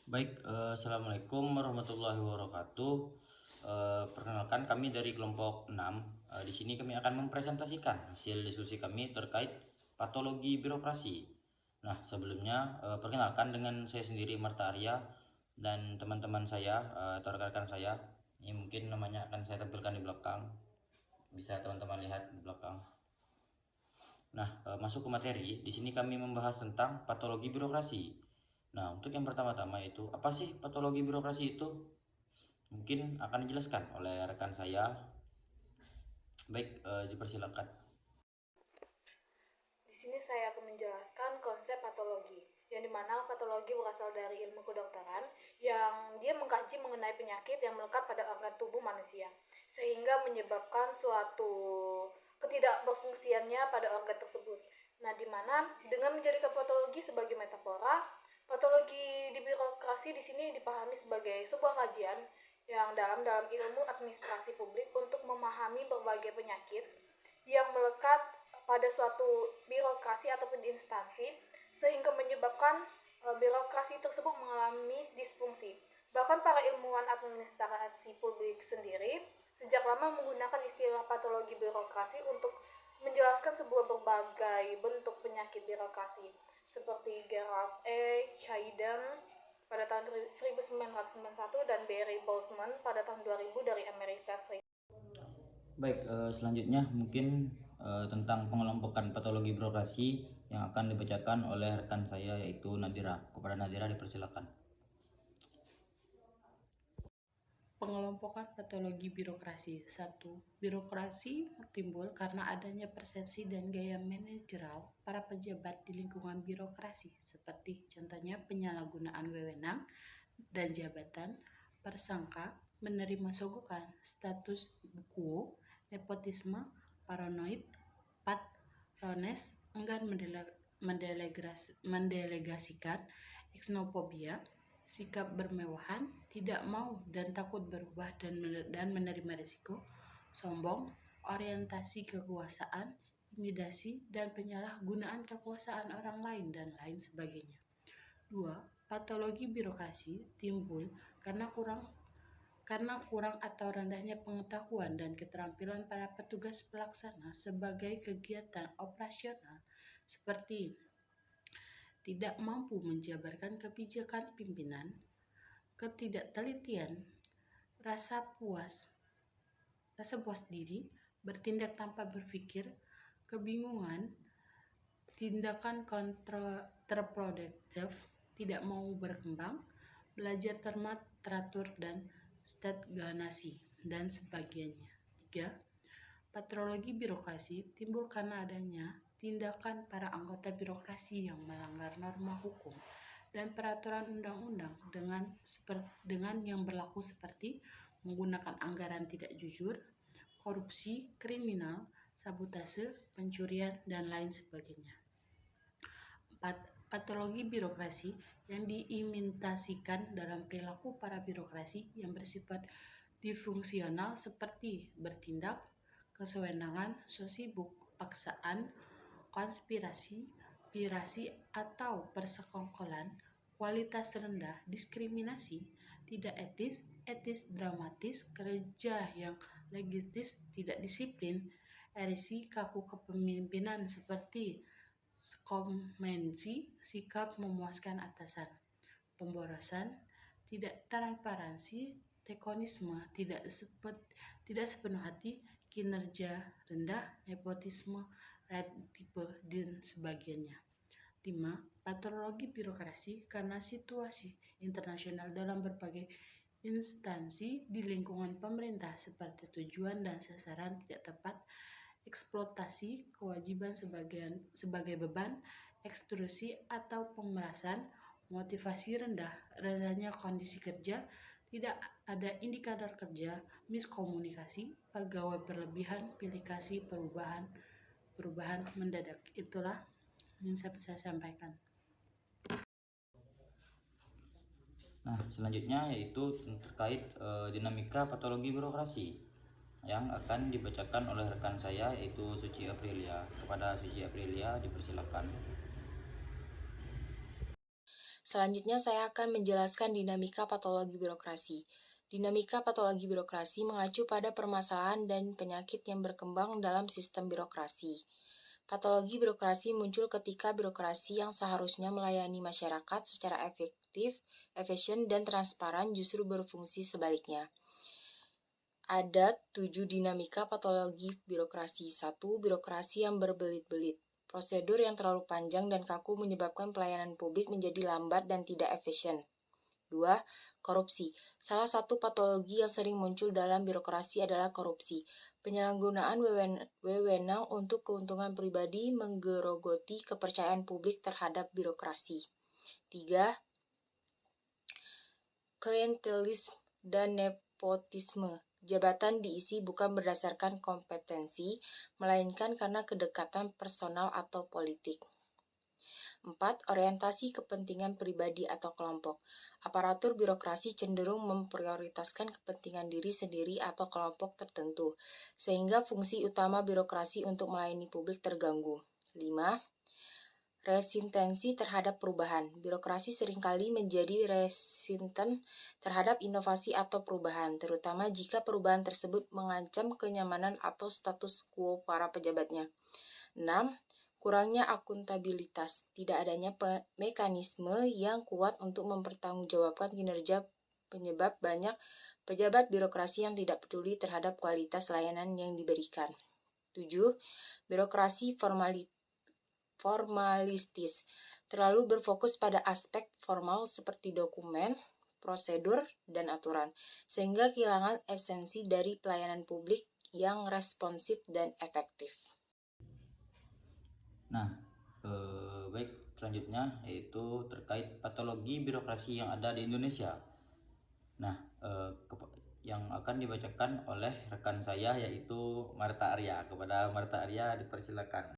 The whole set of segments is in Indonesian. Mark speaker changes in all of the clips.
Speaker 1: Baik, assalamualaikum warahmatullahi wabarakatuh. Perkenalkan kami dari kelompok 6. Di sini kami akan mempresentasikan hasil diskusi kami terkait patologi birokrasi. Nah, sebelumnya perkenalkan dengan saya sendiri Marta Arya dan teman-teman saya atau rekan-rekan saya. Ini mungkin namanya akan saya tampilkan di belakang. Bisa teman-teman lihat di belakang. Nah, masuk ke materi. Di sini kami membahas tentang patologi birokrasi. Nah, untuk yang pertama-tama itu, apa sih patologi birokrasi itu? Mungkin akan dijelaskan oleh rekan saya. Baik, dipersilakan.
Speaker 2: Di sini saya akan menjelaskan konsep patologi, yang dimana patologi berasal dari ilmu kedokteran, yang dia mengkaji mengenai penyakit yang melekat pada organ tubuh manusia, sehingga menyebabkan suatu ketidakberfungsiannya pada organ tersebut. Nah, dimana dengan menjadikan patologi sebagai metafora, patologi di birokrasi di sini dipahami sebagai sebuah kajian yang dalam ilmu administrasi publik untuk memahami berbagai penyakit yang melekat pada suatu birokrasi ataupun instansi sehingga menyebabkan birokrasi tersebut mengalami disfungsi. Bahkan para ilmuwan administrasi publik sendiri sejak lama menggunakan istilah patologi birokrasi untuk menjelaskan sebuah berbagai bentuk penyakit birokrasi seperti Gerard Chaiden pada tahun 1991 dan Barry Boltzmann pada tahun 2000 dari Amerika Serikat.
Speaker 1: Baik, selanjutnya mungkin tentang pengelompokan patologi birokrasi yang akan dibacakan oleh rekan saya yaitu Nadira. Kepada Nadira dipersilakan.
Speaker 3: Pengelompokan patologi birokrasi. 1. Birokrasi timbul karena adanya persepsi dan gaya manajerial para pejabat di lingkungan birokrasi, seperti contohnya penyalahgunaan wewenang dan jabatan, persangka, menerima sogokan, status quo, nepotisme, paranoid, patrones, enggan mendelegasikan, xenofobia, sikap bermewahan, tidak mau dan takut berubah dan menerima risiko, sombong, orientasi kekuasaan, intimidasi, dan penyalahgunaan kekuasaan orang lain, dan lain sebagainya. 2. Patologi birokrasi timbul karena kurang atau rendahnya pengetahuan dan keterampilan para petugas pelaksana sebagai kegiatan operasional, seperti tidak mampu menjabarkan kebijakan pimpinan, ketidaktelitian, rasa puas diri, bertindak tanpa berpikir, kebingungan, tindakan kontraproduktif, tidak mau berkembang, belajar teratur dan stagnasi, dan sebagainya. 3. Patologi birokrasi timbul karena adanya tindakan para anggota birokrasi yang melanggar norma hukum dan peraturan undang-undang dengan yang berlaku seperti menggunakan anggaran tidak jujur, korupsi, kriminal, sabotase, pencurian, dan lain sebagainya. 4. Patologi birokrasi yang diimitasikan dalam perilaku para birokrasi yang bersifat disfungsional seperti bertindak, kesewenangan, sosibuk, paksaan, konspirasi, pirasi atau persekongkolan, kualitas rendah, diskriminasi, tidak etis, dramatis, kerja yang legistis, tidak disiplin, erisi, kaku kepemimpinan seperti skomensi, sikap memuaskan atasan, pemborosan, tidak transparansi, tekonisme, tidak sepenuh hati, kinerja rendah, nepotisme, red tipe, dan sebagainya. 5. Patologi birokrasi karena situasi internasional dalam berbagai instansi di lingkungan pemerintah seperti tujuan dan sasaran tidak tepat, eksploitasi, kewajiban sebagai beban, ekstrusi atau pemerasan, motivasi rendah, rendahnya kondisi kerja, tidak ada indikator kerja, miskomunikasi, pegawai berlebihan, pilih kasih, perubahan mendadak. Itulah yang saya sampaikan.
Speaker 1: Nah, selanjutnya yaitu terkait dinamika patologi birokrasi yang akan dibacakan oleh rekan saya yaitu Suci Aprilia. Kepada Suci Aprilia dipersilakan.
Speaker 4: Selanjutnya saya akan menjelaskan dinamika patologi birokrasi. Dinamika patologi birokrasi mengacu pada permasalahan dan penyakit yang berkembang dalam sistem birokrasi. Patologi birokrasi muncul ketika birokrasi yang seharusnya melayani masyarakat secara efektif, efisien, dan transparan justru berfungsi sebaliknya. Ada 7 dinamika patologi birokrasi. 1. Birokrasi yang berbelit-belit. Prosedur yang terlalu panjang dan kaku menyebabkan pelayanan publik menjadi lambat dan tidak efisien. 2. Korupsi. Salah satu patologi yang sering muncul dalam birokrasi adalah korupsi. Penyalahgunaan wewenang untuk keuntungan pribadi menggerogoti kepercayaan publik terhadap birokrasi. 3. Klientelisme dan nepotisme. Jabatan diisi bukan berdasarkan kompetensi, melainkan karena kedekatan personal atau politik. 4. Orientasi kepentingan pribadi atau kelompok. Aparatur birokrasi cenderung memprioritaskan kepentingan diri sendiri atau kelompok tertentu, sehingga fungsi utama birokrasi untuk melayani publik terganggu. 5. Resistensi terhadap perubahan. Birokrasi seringkali menjadi resisten terhadap inovasi atau perubahan, terutama jika perubahan tersebut mengancam kenyamanan atau status quo para pejabatnya. 6. Kurangnya akuntabilitas. Tidak adanya mekanisme yang kuat untuk mempertanggungjawabkan kinerja penyebab banyak pejabat birokrasi yang tidak peduli terhadap kualitas layanan yang diberikan. 7. Birokrasi formalistis. Terlalu berfokus pada aspek formal seperti dokumen, prosedur, dan aturan, sehingga kehilangan esensi dari pelayanan publik yang responsif dan efektif.
Speaker 1: Nah, baik, selanjutnya yaitu terkait patologi birokrasi yang ada di Indonesia. Nah, yang akan dibacakan oleh rekan saya yaitu Marta Arya. Kepada Marta Arya dipersilakan.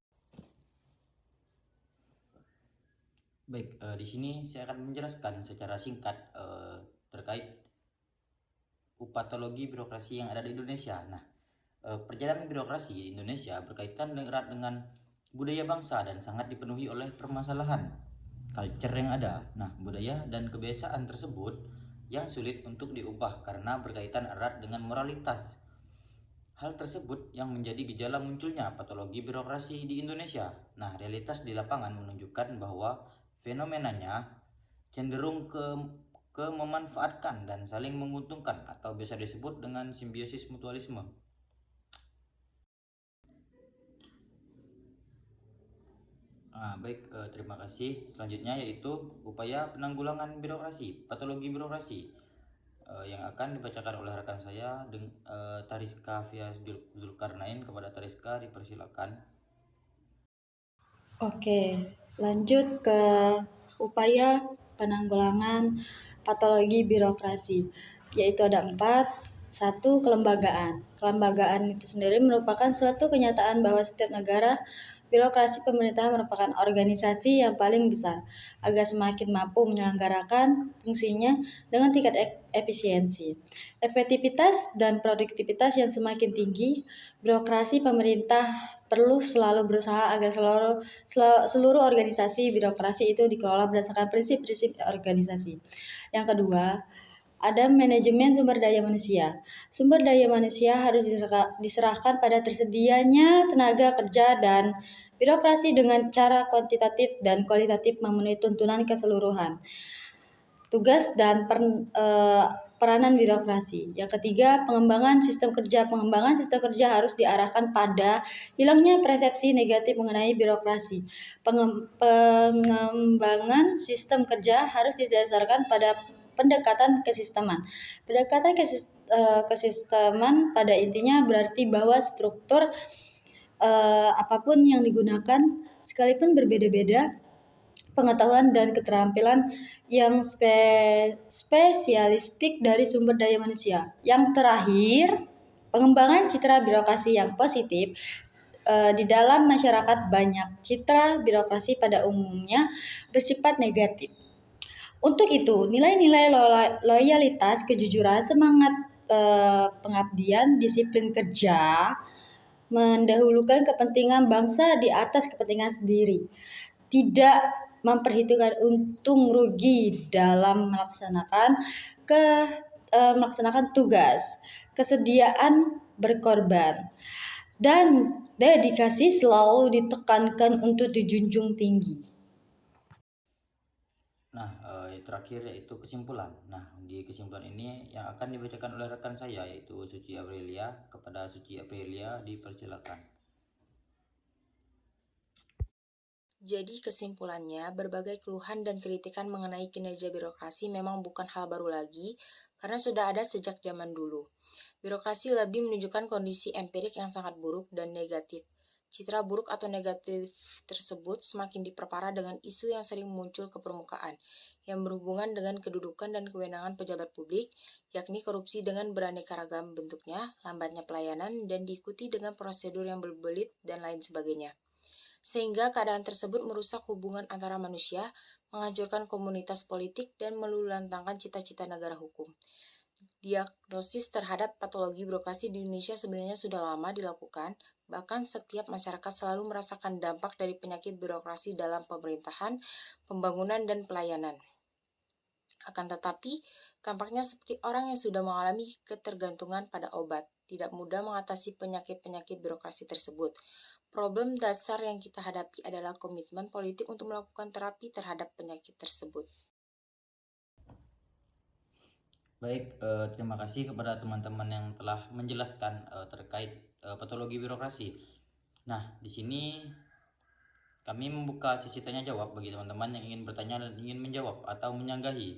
Speaker 1: Baik, di sini saya akan menjelaskan secara singkat terkait patologi birokrasi yang ada di Indonesia. Nah, perjalanan birokrasi di Indonesia berkaitan erat dengan budaya bangsa dan sangat dipenuhi oleh permasalahan culture yang ada. Nah, budaya dan kebiasaan tersebut yang sulit untuk diubah karena berkaitan erat dengan moralitas. Hal tersebut yang menjadi gejala munculnya patologi birokrasi di Indonesia. Nah, realitas di lapangan menunjukkan bahwa fenomenanya cenderung ke memanfaatkan dan saling menguntungkan atau biasa disebut dengan simbiosis mutualisme. Baik, terima kasih. Selanjutnya yaitu upaya penanggulangan birokrasi, patologi birokrasi yang akan dibacakan oleh rekan saya, Tariska Fia Zulkarnain. Kepada Tariska dipersilakan.
Speaker 5: Oke, lanjut ke upaya penanggulangan patologi birokrasi, yaitu ada 4. 1. Kelembagaan. Kelembagaan itu sendiri merupakan suatu kenyataan bahwa setiap negara, birokrasi pemerintahan merupakan organisasi yang paling besar, agar semakin mampu menyelenggarakan fungsinya dengan tingkat efisiensi, efektivitas, dan produktivitas yang semakin tinggi. Birokrasi pemerintah perlu selalu berusaha agar seluruh organisasi birokrasi itu dikelola berdasarkan prinsip-prinsip organisasi. Yang kedua, ada manajemen sumber daya manusia. Sumber daya manusia harus diserahkan pada tersedianya tenaga kerja dan birokrasi dengan cara kuantitatif dan kualitatif memenuhi tuntunan keseluruhan tugas dan peranan birokrasi. Yang ketiga, pengembangan sistem kerja. Pengembangan sistem kerja harus diarahkan pada hilangnya persepsi negatif mengenai birokrasi. Pengembangan sistem kerja harus didasarkan pada pendekatan kesisteman. Pendekatan kesisteman pada intinya berarti bahwa struktur apapun yang digunakan, sekalipun berbeda-beda, pengetahuan dan keterampilan yang spesialistik dari sumber daya manusia. Yang terakhir, pengembangan citra birokrasi yang positif. Di dalam masyarakat banyak citra birokrasi pada umumnya bersifat negatif. Untuk itu, nilai-nilai loyalitas, kejujuran, semangat pengabdian, disiplin kerja, mendahulukan kepentingan bangsa di atas kepentingan sendiri. Tidak memperhitungkan untung rugi dalam melaksanakan tugas, kesediaan berkorban, dan dedikasi selalu ditekankan untuk dijunjung tinggi.
Speaker 1: Nah, terakhir yaitu kesimpulan. Nah, di kesimpulan ini yang akan dibacakan oleh rekan saya yaitu Suci Aprilia. Kepada Suci Aprilia dipersilakan.
Speaker 4: Jadi kesimpulannya, berbagai keluhan dan kritikan mengenai kinerja birokrasi memang bukan hal baru lagi, karena sudah ada sejak zaman dulu. Birokrasi lebih menunjukkan kondisi empirik yang sangat buruk dan negatif. Citra buruk atau negatif tersebut semakin diperparah dengan isu yang sering muncul ke permukaan, yang berhubungan dengan kedudukan dan kewenangan pejabat publik, yakni korupsi dengan beraneka ragam bentuknya, lambatnya pelayanan, dan diikuti dengan prosedur yang berbelit, dan lain sebagainya. Sehingga keadaan tersebut merusak hubungan antara manusia, menghancurkan komunitas politik, dan melulantangkan cita-cita negara hukum. Diagnosis terhadap patologi birokrasi di Indonesia sebenarnya sudah lama dilakukan, bahkan setiap masyarakat selalu merasakan dampak dari penyakit birokrasi dalam pemerintahan, pembangunan, dan pelayanan. Akan tetapi, tampaknya seperti orang yang sudah mengalami ketergantungan pada obat, tidak mudah mengatasi penyakit-penyakit birokrasi tersebut. Problem dasar yang kita hadapi adalah komitmen politik untuk melakukan terapi terhadap penyakit tersebut.
Speaker 1: Baik, terima kasih kepada teman-teman yang telah menjelaskan terkait patologi birokrasi. Nah, di sini kami membuka sesi tanya jawab bagi teman-teman yang ingin bertanya dan ingin menjawab atau menyanggahi.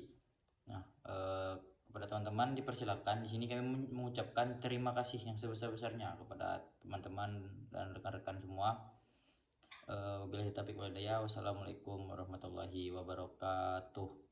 Speaker 1: Nah, kepada teman-teman dipersilakan. Di sini kami mengucapkan terima kasih yang sebesar-besarnya kepada teman-teman dan rekan-rekan semua. Wabillahi taufiq wal hidayah. Wassalamualaikum warahmatullahi wabarakatuh.